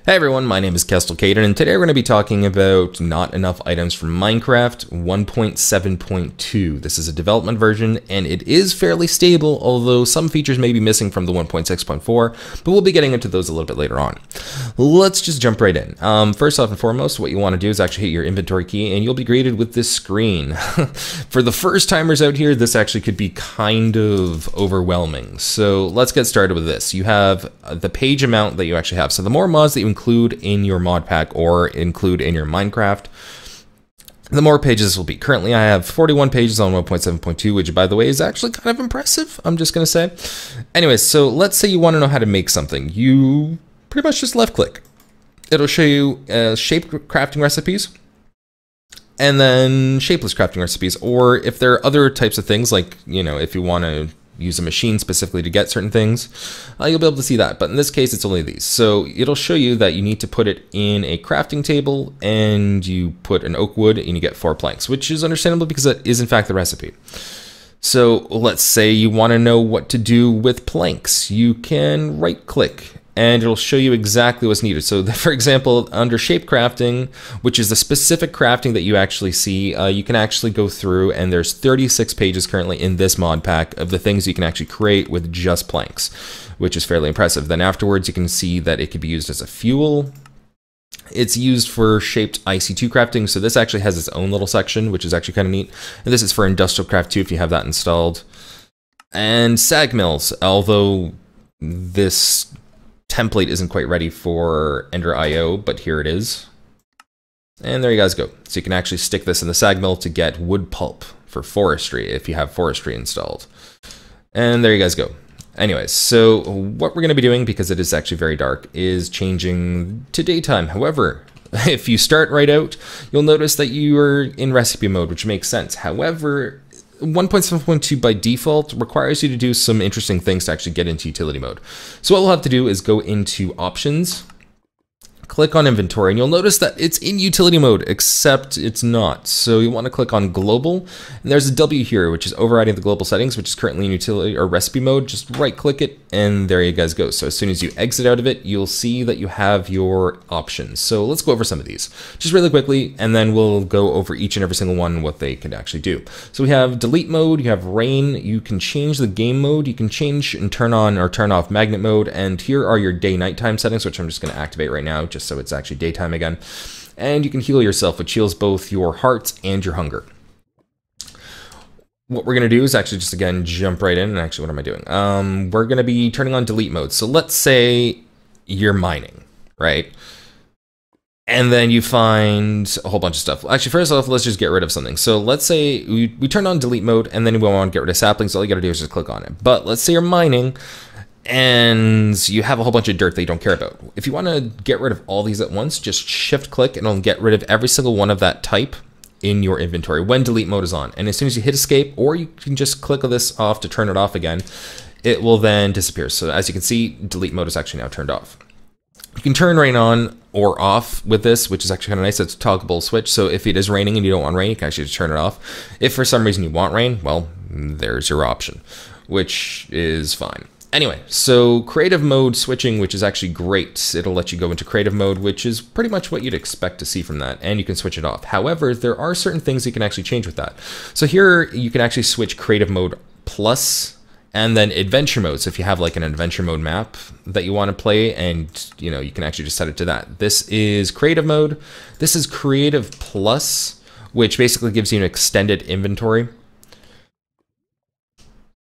Hey everyone, my name is Kestalkayden, and today we're going to be talking about not enough items from Minecraft 1.7.2. This is a development version, and it is fairly stable, although some features may be missing from the 1.6.4, but we'll be getting into those a little bit later on. Let's just jump right in. First off and foremost, what you want to do is actually hit your inventory key, and you'll be greeted with this screen. For the first timers out here, this actually could be kind of overwhelming. So let's get started with this. You have the page amount that you actually have. So the more mods that you include in your mod pack or include in your Minecraft, the more pages this will be. Currently, I have 41 pages on 1.7.2, which, by the way, is actually kind of impressive, I'm just going to say. Anyways, so let's say you want to know how to make something. You pretty much just left-click. It'll show you shaped crafting recipes, and then shapeless crafting recipes. Or if there are other types of things, like, you know, if you want to use a machine specifically to get certain things, you'll be able to see that. But in this case, it's only these. So it'll show you that you need to put it in a crafting table, and you put an oak wood and you get 4 planks, which is understandable because that is in fact the recipe. So let's say you want to know what to do with planks. You can right click and it'll show you exactly what's needed. So for example, under shape crafting, which is the specific crafting that you actually see, you can actually go through, and there's 36 pages currently in this mod pack of the things you can actually create with just planks, which is fairly impressive. Then afterwards, you can see that it could be used as a fuel. It's used for shaped IC2 crafting, so this actually has its own little section, which is actually kind of neat. And this is for industrial craft too, if you have that installed. And sag mills, although this template isn't quite ready for Ender IO, but here it is. And there you guys go. So you can actually stick this in the sag mill to get wood pulp for forestry if you have forestry installed. And there you guys go. Anyways, so what we're going to be doing, because it is actually very dark, is changing to daytime. However, if you start right out, you'll notice that you are in recipe mode, which makes sense. However, 1.7.2 by default requires you to do some interesting things to actually get into utility mode. So what we'll have to do is go into options, click on inventory, and you'll notice that it's in utility mode, except it's not. So you want to click on global, and there's a W here, which is overriding the global settings, which is currently in utility or recipe mode. Just right click it, and there you guys go. So as soon as you exit out of it, you'll see that you have your options. So let's go over some of these just really quickly, and then we'll go over each and every single one, what they can actually do. So we have delete mode, you have rain, you can change the game mode, you can change and turn on or turn off magnet mode, and here are your day nighttime settings, which I'm just going to activate right now, just so it's actually daytime again. And you can heal yourself, which heals both your heart and your hunger. What we're going to do is actually just, again, jump right in. And actually, what am I doing? We're going to be turning on delete mode. So let's say you're mining, right? And then you find a whole bunch of stuff. Actually, first off, let's just get rid of something. So let's say we turn on delete mode, and then we want to get rid of saplings. All you got to do is just click on it. But let's say you're mining, and you have a whole bunch of dirt that you don't care about. If you want to get rid of all these at once, just shift click and it'll get rid of every single one of that type in your inventory when delete mode is on. And as soon as you hit escape, or you can just click this off to turn it off again, it will then disappear. So as you can see, delete mode is actually now turned off. You can turn rain on or off with this, which is actually kind of nice. It's a toggleable switch. So if it is raining and you don't want rain, you can actually just turn it off. If for some reason you want rain, well, there's your option, which is fine. Anyway, so creative mode switching, which is actually great. It'll let you go into creative mode, which is pretty much what you'd expect to see from that, and you can switch it off. However, there are certain things you can actually change with that. So here you can actually switch creative mode plus, and then adventure mode. So if you have like an adventure mode map that you want to play, and you know, you can actually just set it to that. This is creative mode. This is creative plus, which basically gives you an extended inventory.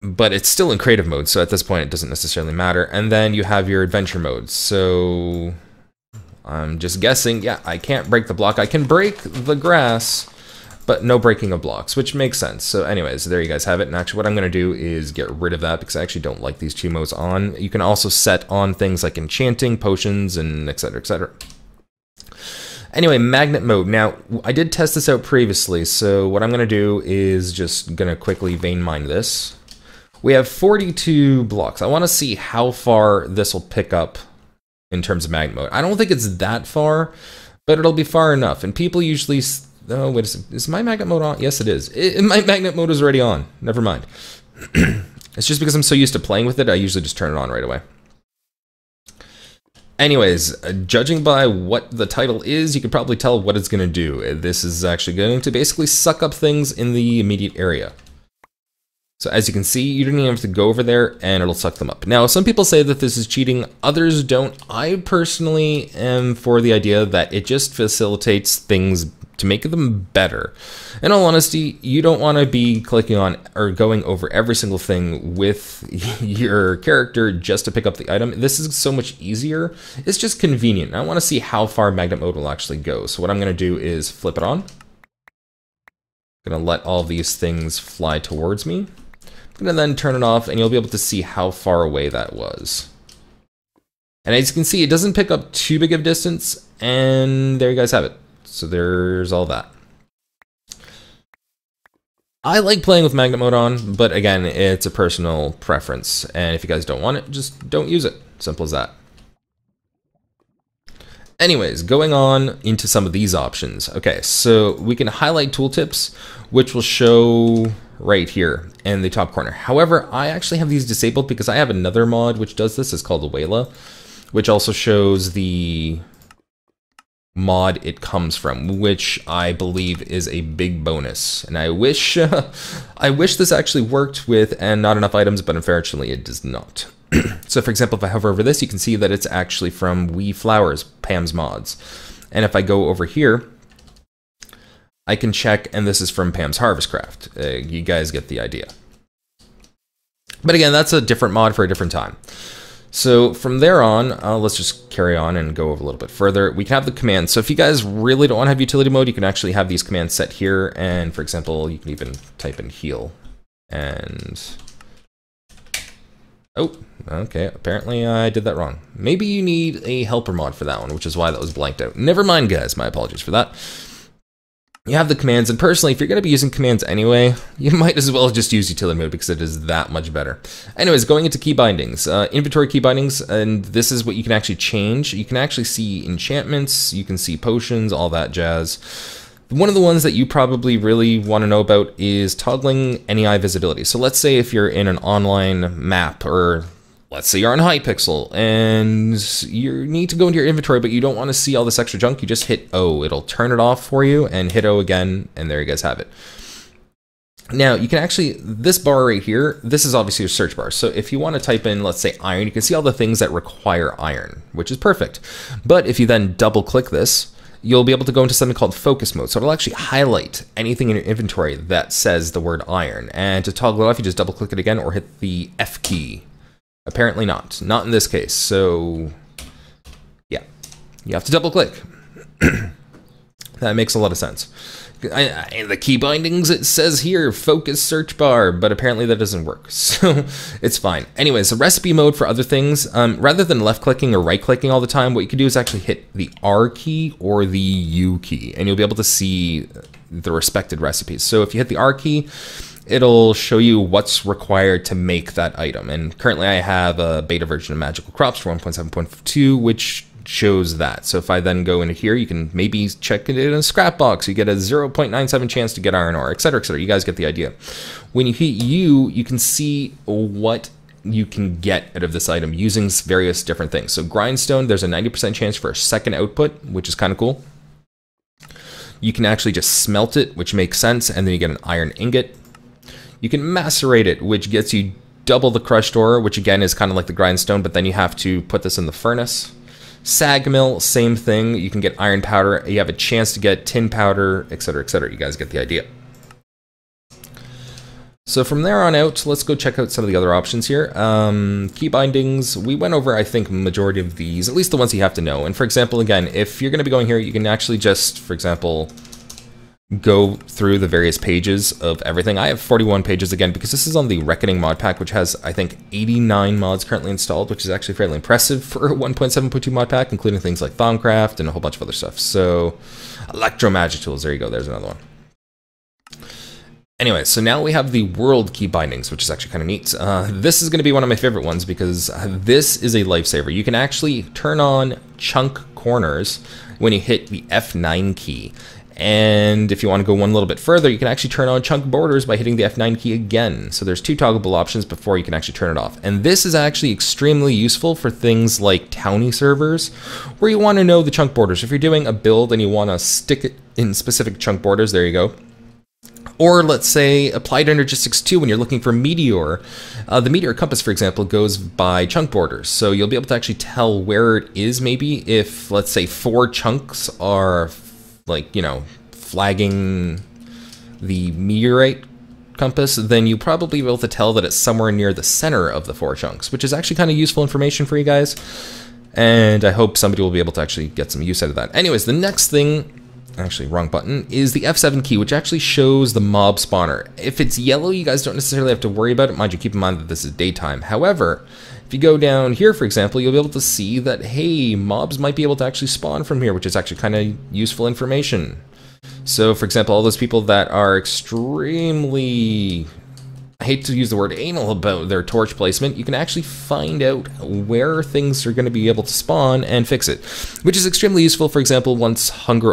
But it's still in creative mode, so at this point it doesn't necessarily matter. And then you have your adventure mode. So I'm just guessing, yeah, I can't break the block. I can break the grass, but no breaking of blocks, which makes sense. So anyways, there you guys have it. And actually what I'm going to do is get rid of that because I actually don't like these two modes on. You can also set on things like enchanting, potions, and etc, etc. Anyway, magnet mode. Now, I did test this out previously, so what I'm going to do is just going to quickly vein mine this. We have 42 blocks. I want to see how far this will pick up in terms of magnet mode. I don't think it's that far, but it'll be far enough. And people usually... Oh, wait a second. Is my magnet mode on? Yes, it is. My magnet mode is already on. Never mind. It's just because I'm so used to playing with it, I usually just turn it on right away. Anyways, judging by what the title is, you can probably tell what it's going to do. This is actually going to basically suck up things in the immediate area. So as you can see, you don't even have to go over there and it'll suck them up. Now, some people say that this is cheating, others don't. I personally am for the idea that it just facilitates things to make them better. In all honesty, you don't want to be clicking on or going over every single thing with your character just to pick up the item. This is so much easier. It's just convenient. I want to see how far magnet mode will actually go. So what I'm going to do is flip it on. I'm going to let all these things fly towards me. I'm going to then turn it off and you'll be able to see how far away that was. And as you can see, it doesn't pick up too big of distance, and there you guys have it. So there's all that. I like playing with magnet mode on, but again, it's a personal preference. And if you guys don't want it, just don't use it. Simple as that. Anyways, going on into some of these options. Okay, so we can highlight tooltips, which will show right here in the top corner. However, I actually have these disabled because I have another mod which does this. It's called Wayla, which also shows the mod it comes from, which I believe is a big bonus. And I wish I wish this actually worked with and not enough items, but unfortunately it does not. So for example, if I hover over this, you can see that it's actually from Wee Flowers, Pam's mods. And if I go over here, I can check, and this is from Pam's Harvest Craft. You guys get the idea. But again, that's a different mod for a different time. So from there on, let's just carry on and go over a little bit further. We can have the commands. So if you guys really don't want to have utility mode, you can actually have these commands set here. And for example, you can even type in heal. And oh, okay, apparently I did that wrong. Maybe you need a helper mod for that one, which is why that was blanked out. Never mind, guys, my apologies for that. You have the commands, and personally, if you're going to be using commands anyway, you might as well just use utility mode because it is that much better. Anyways, going into key bindings, inventory key bindings, and this is what you can actually change. You can actually see enchantments, you can see potions, all that jazz. One of the ones that you probably really want to know about is toggling NEI visibility. So let's say if you're in an online map, or let's say you're on Hypixel and you need to go into your inventory, but you don't want to see all this extra junk, you just hit O. It'll turn it off for you, and hit O again, and there you guys have it. Now, you can actually, this bar right here, this is obviously your search bar. So if you want to type in, let's say, iron, you can see all the things that require iron, which is perfect. But if you then double click this, you'll be able to go into something called focus mode. So it'll actually highlight anything in your inventory that says the word iron. And to toggle it off, you just double click it again or hit the F key. Apparently not in this case. So yeah, you have to double click. That makes a lot of sense. In the key bindings, it says here, focus search bar, but apparently that doesn't work, so it's fine. Anyways, the recipe mode for other things, rather than left clicking or right clicking all the time, what you can do is actually hit the R key or the U key, and you'll be able to see the respected recipes. So if you hit the R key, it'll show you what's required to make that item. And currently I have a beta version of Magical Crops for 1.7.2, which shows that. So if I then go into here, you can maybe check it in a scrap box. You get a 0.97 chance to get iron ore, etc., etc. You guys get the idea. When you hit U, you can see what you can get out of this item using various different things. So Grindstone, there's a 90% chance for a second output, which is kind of cool. You can actually just smelt it, which makes sense, and then you get an iron ingot. You can macerate it, which gets you double the crushed ore, which again is kind of like the grindstone, but then you have to put this in the furnace. Sag mill, same thing. You can get iron powder. You have a chance to get tin powder, etc., etc. You guys get the idea. So from there on out, let's go check out some of the other options here. Key bindings, we went over, I think, majority of these, at least the ones you have to know. And for example, again, if you're going to be going here, you can actually just, for example, go through the various pages of everything. I have 41 pages again because this is on the Reckoning Modpack, which has, I think, 89 mods currently installed, which is actually fairly impressive for a 1.7.2 Modpack, including things like Thaumcraft and a whole bunch of other stuff. So, Electro Magic Tools, there you go, there's another one. Anyway, so now we have the world key bindings, which is actually kind of neat. This is going to be one of my favorite ones because this is a lifesaver. You can actually turn on chunk corners when you hit the F9 key. And if you want to go one little bit further, you can actually turn on chunk borders by hitting the F9 key again. So there's 2 toggleable options before you can actually turn it off. And this is actually extremely useful for things like townie servers, where you want to know the chunk borders. If you're doing a build and you want to stick it in specific chunk borders, there you go. Or let's say Applied Energistics 2 when you're looking for Meteor. The Meteor Compass, for example, goes by chunk borders. So you'll be able to actually tell where it is maybe if, let's say, 4 chunks are like, you know, flagging the meteorite compass, then you'll probably be able to tell that it's somewhere near the center of the 4 chunks, which is actually kind of useful information for you guys. And I hope somebody will be able to actually get some use out of that. Anyways, the next thing, actually wrong button, is the F7 key, which actually shows the mob spawner. If it's yellow, you guys don't necessarily have to worry about it. Mind you, keep in mind that this is daytime. However, if you go down here, for example, you'll be able to see that, hey, mobs might be able to actually spawn from here, which is actually kind of useful information. So, for example, all those people that are extremely, I hate to use the word anal about their torch placement, you can actually find out where things are going to be able to spawn and fix it, which is extremely useful. For example, once some of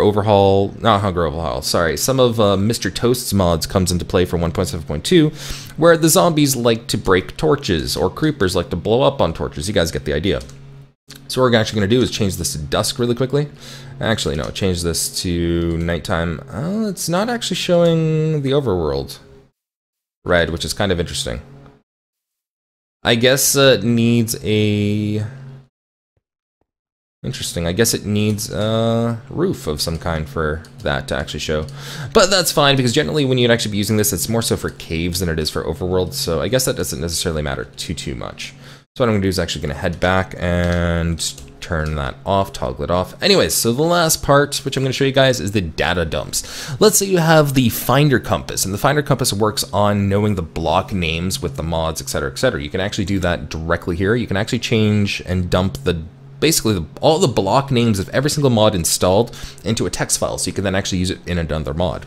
Mr. Toast's mods comes into play for 1.7.2, where the zombies like to break torches or creepers like to blow up on torches. You guys get the idea. So what we're actually going to do is change this to dusk really quickly. Actually, no, change this to nighttime. Oh, it's not actually showing the overworld red, which is kind of interesting. I guess it needs a... Interesting. I guess it needs a roof of some kind for that to actually show. But that's fine, because generally when you'd actually be using this, it's more so for caves than it is for overworld, so I guess that doesn't necessarily matter too much. So what I'm going to do is actually going to head back and turn that off, toggle it off. Anyways, so the last part, which I'm going to show you guys, is the data dumps. Let's say you have the Finder Compass, and the Finder Compass works on knowing the block names with the mods, etc., etc. You can actually do that directly here. You can actually change and dump basically all the block names of every single mod installed into a text file, so you can then actually use it in another mod.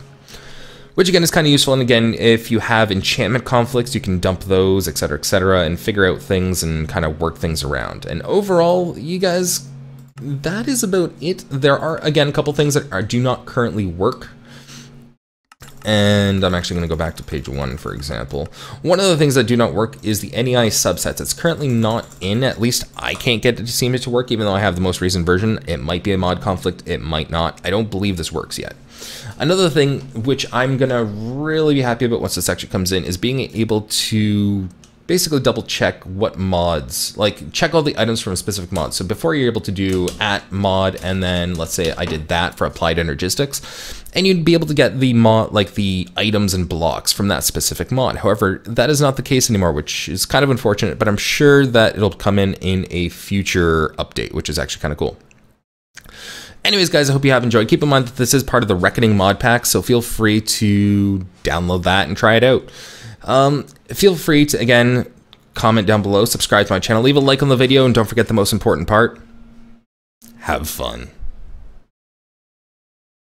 Which again is kind of useful, and again, if you have enchantment conflicts, you can dump those, etc., and figure out things and kind of work things around. And overall, you guys, that is about it. There are, again, a couple things that do not currently work. And I'm actually going to go back to page 1, for example. One of the things that do not work is the NEI subsets. It's currently not in, at least I can't get it to seem to work, even though I have the most recent version. It might be a mod conflict, it might not. I don't believe this works yet. Another thing which I'm going to really be happy about once this actually comes in is being able to basically double check what mods, like check all the items from a specific mod. So before you're able to do @mod, and then let's say I did that for Applied Energistics, and you'd be able to get the mod, like the items and blocks from that specific mod. However, that is not the case anymore, which is kind of unfortunate, but I'm sure that it'll come in a future update, which is actually kind of cool. Anyways, guys, I hope you have enjoyed. Keep in mind that this is part of the Reckoning mod pack, so feel free to download that and try it out. Feel free to, again, comment down below, subscribe to my channel, leave a like on the video, and don't forget the most important part, have fun.